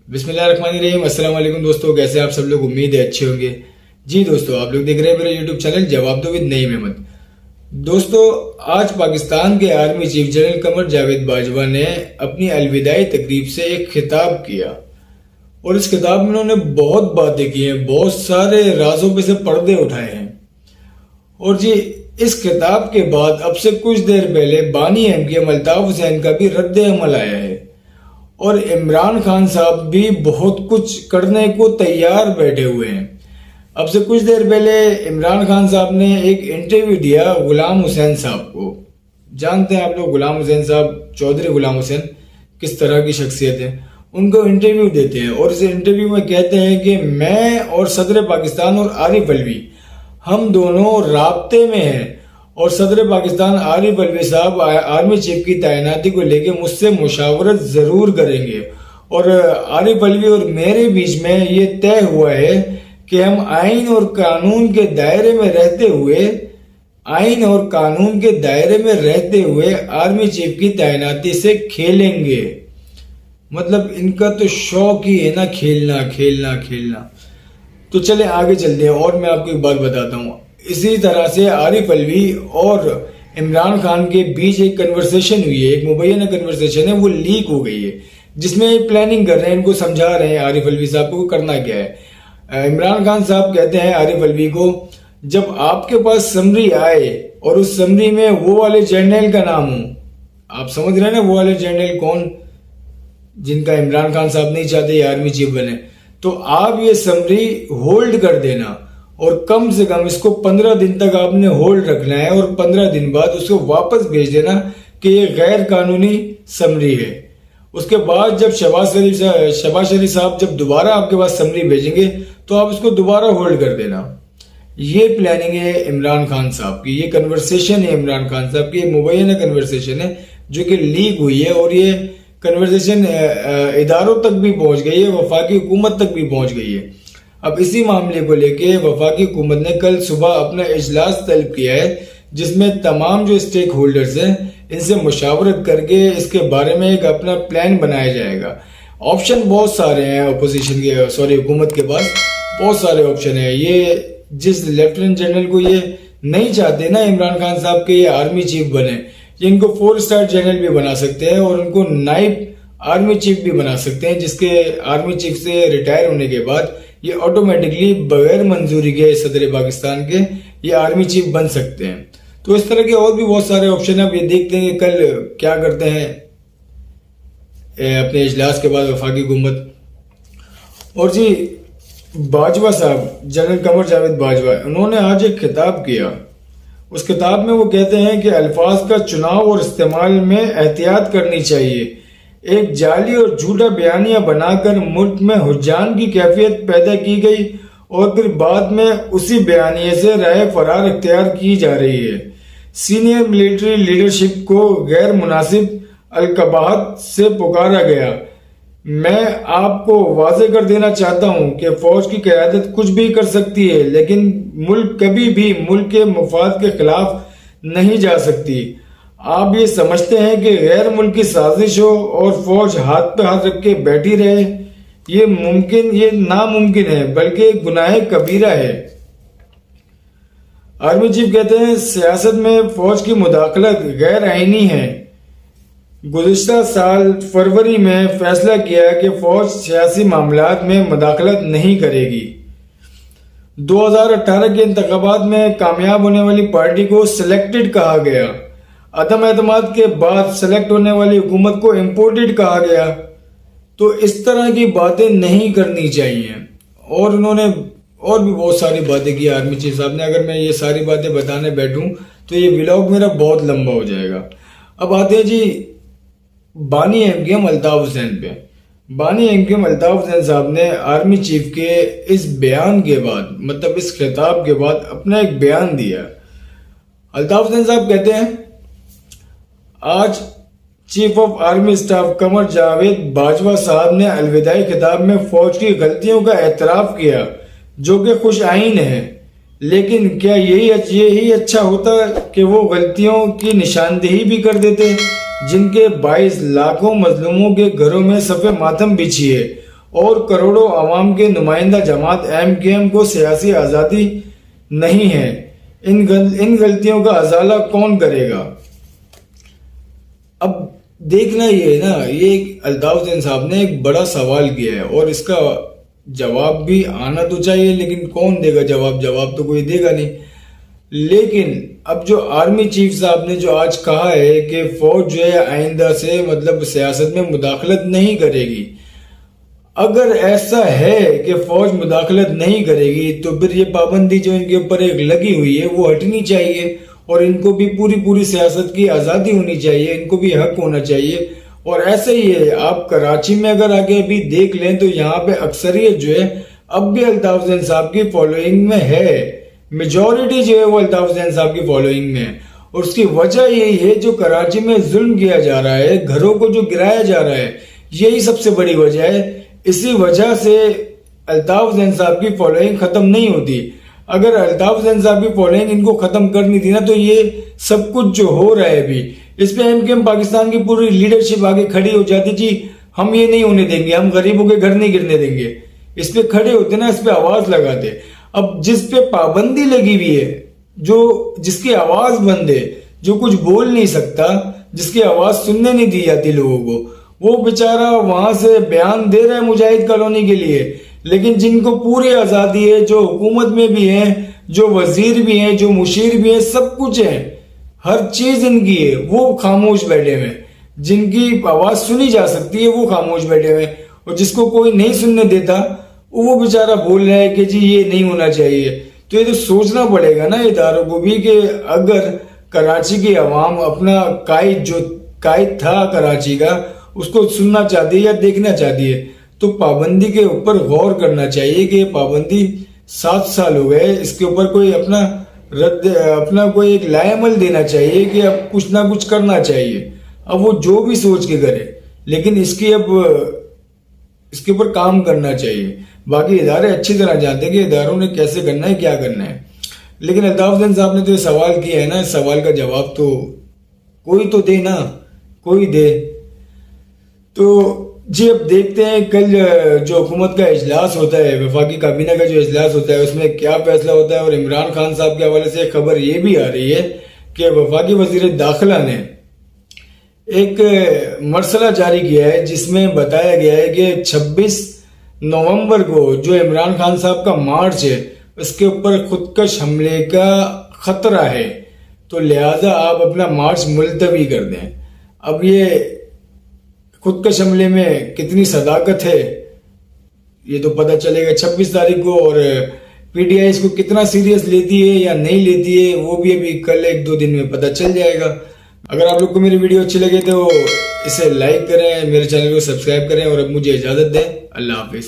بسم اللہ الرحمن الرحیم۔ السلام علیکم دوستو، کیسے آپ سب لوگ؟ امید ہے اچھے ہوں گے۔ جی دوستو، آپ لوگ دیکھ رہے ہیں میرا یوٹیوب چینل جواب دو ود نعیم احمد۔ دوستو، آج پاکستان کے army chief general Qamar Javed Bajwa نے اپنی الوداعی تقریب سے ایک خطاب کیا، اور اس خطاب میں انہوں نے بہت باتیں کی ہیں، بہت سارے رازوں پہ سے پردے اٹھائے ہیں۔ اور جی، اس خطاب کے بعد اب سے کچھ دیر پہلے بانی MKM الطاف حسین کا بھی رد عمل آیا ہے، اور عمران خان صاحب بھی بہت کچھ کرنے کو تیار بیٹھے ہوئے ہیں۔ اب سے کچھ دیر پہلے عمران خان صاحب نے ایک انٹرویو دیا غلام حسین صاحب کو۔ جانتے ہیں آپ لوگ غلام حسین صاحب، چودھری غلام حسین کس طرح کی شخصیت ہے۔ ان کو انٹرویو دیتے ہیں اور اس انٹرویو میں کہتے ہیں کہ میں اور صدر پاکستان اور عارف علوی ہم دونوں رابطے میں ہیں، اور صدر پاکستان عارف علوی صاحب آرمی چیف کی تعیناتی کو لے کے مجھ سے مشاورت ضرور کریں گے، اور عارف علوی اور میرے بیچ میں یہ طے ہوا ہے کہ ہم آئین اور قانون کے دائرے میں رہتے ہوئے آرمی چیف کی تعیناتی سے کھیلیں گے۔ مطلب ان کا تو شوق ہی ہے نا، کھیلنا۔ تو چلیں آگے چلتے ہیں، اور میں آپ کو ایک بات بتاتا ہوں۔ اسی طرح سے عارف علوی اور عمران خان کے بیچ ایک کنورسیشن ہوئی ہے، ایک مبینہ کنورسیشن ہے، وہ لیک ہو گئی ہے، جس میں پلاننگ کر رہے ہیں، ان کو سمجھا رہے ہیں عارف علوی صاحب کو کرنا کیا ہے۔ عمران خان صاحب کہتے ہیں عارف علوی کو، جب آپ کے پاس سمری آئے اور اس سمری میں وہ والے جنرل کا نام ہو، آپ سمجھ رہے ہیں نا وہ والے جنرل کون، جن کا عمران خان صاحب نہیں چاہتے یہ آرمی چیف بنے، تو آپ یہ سمری ہولڈ کر دینا، اور کم سے کم اس کو 15 دن تک آپ نے ہولڈ رکھنا ہے، اور 15 دن بعد اس کو واپس بھیج دینا کہ یہ غیر قانونی سمری ہے۔ اس کے بعد جب شہباز شریف صاحب جب دوبارہ آپ کے پاس سمری بھیجیں گے تو آپ اس کو دوبارہ ہولڈ کر دینا۔ یہ پلاننگ ہے عمران خان صاحب کی، یہ کنورسیشن ہے عمران خان صاحب کی، یہ مبینہ کنورسیشن ہے جو کہ لیک ہوئی ہے، اور یہ کنورسیشن اداروں تک بھی پہنچ گئی ہے، وفاقی حکومت تک بھی پہنچ گئی ہے۔ اب اسی معاملے کو لے کے وفاقی حکومت نے کل صبح اپنا اجلاس طلب کیا ہے، جس میں تمام جو اسٹیک ہولڈرز ہیں ان سے مشاورت کر کے اس کے بارے میں ایک اپنا پلان بنایا جائے گا۔ آپشن بہت سارے ہیں حکومت کے پاس بہت سارے آپشن ہیں۔ یہ جس لیفٹیننٹ جنرل کو یہ نہیں چاہتے نا عمران خان صاحب کے یہ آرمی چیف بنے، یہ ان کو 4 اسٹار جنرل بھی بنا سکتے ہیں، اور ان کو نائب آرمی چیف بھی بنا سکتے ہیں، جس کے آرمی چیف سے ریٹائر ہونے کے بعد یہ آٹومیٹکلی بغیر منظوری کے صدر پاکستان کے یہ آرمی چیف بن سکتے ہیں۔ تو اس طرح کے اور بھی بہت سارے آپشن ہیں۔ اب یہ دیکھتے ہیں کہ کل کیا کرتے ہیں اپنے اجلاس کے بعد وفاقی حکومت۔ اور جی، باجوہ صاحب، جنرل قمر جاوید باجوہ، انہوں نے آج ایک خطاب کیا۔ اس خطاب میں وہ کہتے ہیں کہ الفاظ کا چناؤ اور استعمال میں احتیاط کرنی چاہیے۔ ایک جعلی اور جھوٹا بیانیہ بنا کر ملک میں حجام کی کیفیت پیدا کی گئی، اور پھر بعد میں اسی بیانیے سے رائے فرار اختیار کی جا رہی ہے۔ سینئر ملٹری لیڈرشپ کو غیر مناسب القباحت سے پکارا گیا۔ میں آپ کو واضح کر دینا چاہتا ہوں کہ فوج کی قیادت کچھ بھی کر سکتی ہے، لیکن ملک کبھی بھی ملک کے مفاد کے خلاف نہیں جا سکتی۔ آپ یہ سمجھتے ہیں کہ غیر ملکی سازش ہو اور فوج ہاتھ پہ ہاتھ رکھ کے بیٹھی رہے، یہ ناممکن ہے، بلکہ گناہ کبیرہ ہے۔ آرمی چیف کہتے ہیں سیاست میں فوج کی مداخلت غیر آئینی ہے۔ گزشتہ سال فروری میں فیصلہ کیا کہ فوج سیاسی معاملات میں مداخلت نہیں کرے گی۔ 2018 کے انتخابات میں کامیاب ہونے والی پارٹی کو سلیکٹڈ کہا گیا۔ عدم اعتماد کے بعد سلیکٹ ہونے والی حکومت کو امپورٹڈ کہا گیا۔ تو اس طرح کی باتیں نہیں کرنی چاہیے۔ اور انہوں نے اور بھی بہت ساری باتیں کی آرمی چیف صاحب نے۔ اگر میں یہ ساری باتیں بتانے بیٹھوں تو یہ ولاگ میرا بہت لمبا ہو جائے گا۔ اب آتے ہیں جی بانی MKM الطاف حسین پہ۔ بانی MKM الطاف حسین صاحب نے آرمی چیف کے اس بیان کے بعد، مطلب اس خطاب کے بعد، اپنا ایک بیان دیا۔ الطاف حسین صاحب کہتے ہیں آج chief of army staff Qamar Javed Bajwa صاحب نے الوداعی خطاب میں فوج کی غلطیوں کا اعتراف کیا، جو کہ خوش آئین ہے، لیکن کیا یہی اچھا ہوتا کہ وہ غلطیوں کی نشاندہی بھی کر دیتے، جن کے باعث لاکھوں مظلوموں کے گھروں میں صف ماتم بچھی ہے، اور کروڑوں عوام کے نمائندہ جماعت MKM کو سیاسی آزادی نہیں ہے، ان غلطیوں کا ازالہ کون کرے گا؟ اب دیکھنا یہ ہے نا، یہ الطاف حسین صاحب نے ایک بڑا سوال کیا ہے اور اس کا جواب بھی آنا تو چاہیے، لیکن کون دے گا جواب تو کوئی دے گا نہیں۔ لیکن اب جو آرمی چیف صاحب نے جو آج کہا ہے کہ فوج جو ہے آئندہ سے مطلب سیاست میں مداخلت نہیں کرے گی، اگر ایسا ہے کہ فوج مداخلت نہیں کرے گی تو پھر یہ پابندی جو ان کے اوپر ایک لگی ہوئی ہے وہ ہٹنی چاہیے، اور ان کو بھی پوری سیاست کی آزادی ہونی چاہیے، ان کو بھی حق ہونا چاہیے۔ اور ایسے ہی ہے، آپ کراچی میں اگر آگے ابھی دیکھ لیں تو یہاں پہ اکثریت جو ہے اب بھی الطاف حسین صاحب کی فالوئنگ میں ہے، میجورٹی جو ہے وہ الطاف حسین صاحب کی فالوئنگ میں ہے، اور اس کی وجہ یہی ہے جو کراچی میں ظلم کیا جا رہا ہے، گھروں کو جو گرایا جا رہا ہے، یہی سب سے بڑی وجہ ہے۔ اسی وجہ سے الطاف حسین صاحب کی فالوئنگ ختم نہیں ہوتی۔ اگر الطاف حسین صاحب کی فالوئنگ ان کو ختم کرنی تھی نا تو یہ سب کچھ جو ہو رہا ہے ابھی، اس پہ MKM پاکستان کی پوری لیڈرشپ آگے کھڑی ہو جاتی، جی ہم یہ نہیں ہونے دیں گے، ہم غریبوں کے گھر نہیں گرنے دیں گے، اس پہ کھڑے ہوتے نا، اس پہ آواز لگاتے۔ اب جس پہ پابندی لگی ہوئی ہے، جس کی آواز بند ہے، جو کچھ بول نہیں سکتا، جس کی آواز سننے نہیں دی جاتی لوگوں کو، وہ بیچارہ وہاں سے بیان دے رہا ہے مجاہد کالونی کے لیے، لیکن جن کو پوری آزادی ہے، جو حکومت میں بھی ہیں، جو وزیر بھی ہیں، جو مشیر بھی ہیں، سب کچھ ہے، ہر چیز ان کی ہے، وہ خاموش بیٹھے ہوئے، جن کی آواز سنی جا سکتی ہے وہ خاموش بیٹھے ہوئے، اور جس کو کوئی نہیں سننے دیتا وہ بیچارہ بول رہا ہے کہ جی یہ نہیں ہونا چاہیے۔ تو یہ تو سوچنا پڑے گا نا اداروں کو بھی کہ اگر کراچی کی عوام اپنا قائد تھا کراچی کا، اس کو سننا چاہتی ہے یا دیکھنا چاہتی ہے، تو پابندی کے اوپر غور کرنا چاہیے کہ یہ پابندی 7 سال ہو گئے، اس کے اوپر کوئی اپنا کوئی ایک لائے عمل دینا چاہیے کہ اب کچھ نہ کچھ کرنا چاہیے۔ اب وہ جو بھی سوچ کے کرے، لیکن اس کے اوپر کام کرنا چاہیے۔ باقی ادارے اچھی طرح جانتے ہیں کہ اداروں نے کیسے کرنا ہے، کیا کرنا ہے، لیکن الطاف حسین صاحب نے تو یہ سوال کیا ہے نا، اس سوال کا جواب تو کوئی تو دے نا، کوئی دے۔ تو جی اب دیکھتے ہیں کل جو حکومت کا اجلاس ہوتا ہے، وفاقی کابینہ کا جو اجلاس ہوتا ہے، اس میں کیا فیصلہ ہوتا ہے۔ اور عمران خان صاحب کے حوالے سے خبر یہ بھی آ رہی ہے کہ وفاقی وزیر داخلہ نے ایک مرسلہ جاری کیا ہے جس میں بتایا گیا ہے کہ 26 نومبر کو جو عمران خان صاحب کا مارچ ہے، اس کے اوپر خودکش حملے کا خطرہ ہے، تو لہٰذا آپ اپنا مارچ ملتوی کر دیں۔ اب یہ خودکش حملے میں کتنی صداقت ہے یہ تو پتہ چلے گا 26 تاریخ کو، اور PTI اس کو کتنا سیریس لیتی ہے یا نہیں لیتی ہے وہ بھی ابھی کل 1-2 دن میں پتہ چل جائے گا۔ اگر آپ لوگ کو میری ویڈیو اچھی لگے تو اسے لائک کریں، میرے چینل کو سبسکرائب کریں، اور اب مجھے اجازت دیں۔ اللہ حافظ۔